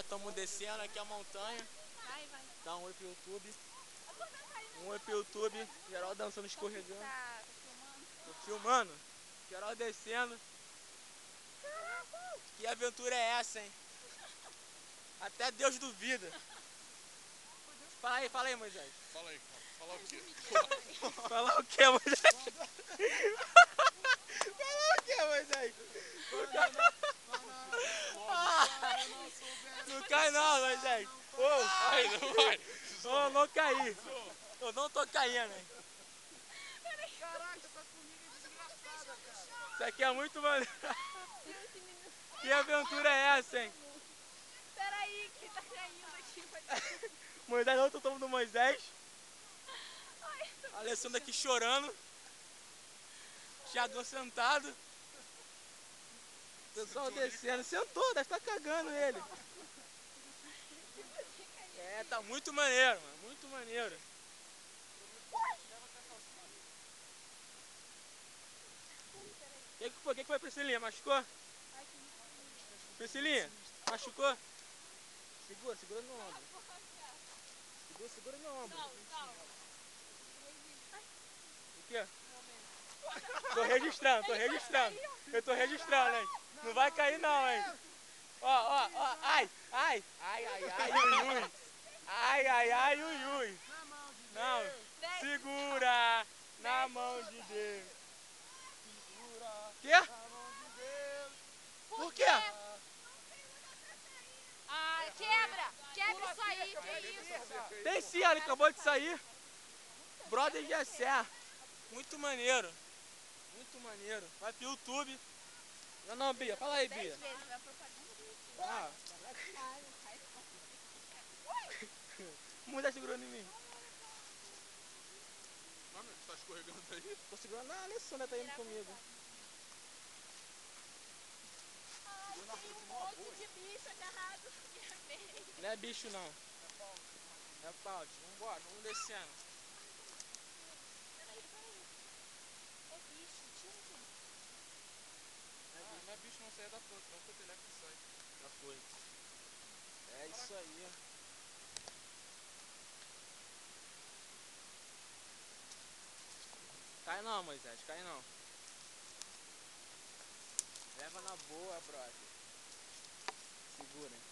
estamos descendo aqui a montanha. Vai. Dá um oi pro YouTube. Um oi pro YouTube. Geral dançando, escorregando. Tá filmando? Tô filmando. Geral descendo. Que aventura é essa, hein? Até Deus duvida. Fala aí, Moisés. Fala aí, cara. Fala o quê? Falar o que, Moisés? Falar o que, Moisés? Não cai não, Moisés. Vai, não vai. Não caí. Eu não tô caindo, hein? Caraca, essa formiga é desgraçada, cara. Isso aqui é muito maneiro. Que aventura é essa, hein? Peraí, que tá caindo aqui. Moisés, não, tô tomando Moisés. A Alessandra aqui chorando. Thiago sentado. O pessoal descendo. Sentou, deve estar cagando ele. É, tá muito maneiro, mano. Muito maneiro. O que foi, Priscilinha? Machucou? Priscilinha, machucou? Segura no ombro. Segura no ombro. O quê? Tô registrando. Eu tô registrando, hein? Não vai cair não, hein? Ó. Ai, ui. Não, segura na mão de Deus. Quê? Por quê? Ah, quebra isso aí, que isso? Tem sim, ele acabou de sair. Brother Gessé. Muito maneiro. Muito maneiro. Vai pro YouTube. Não, Bia, fala aí, Bia. 10 vezes, vai propaganda do YouTube. Ah. Mulher segurando em mim. Mano, você tá escorregando aí? Tô segurando a Alessandra, tá indo comigo. Tem um monte de bicho agarrado. Não é bicho não. É paute. Vambora, vamos descendo. Peraí. É bicho, tira aqui. Não é bicho, não, sai da planta. Não foi telhado que sai. Já foi. É isso aí. Cai não, Moisés, cai não. Leva na boa, brother. Segura.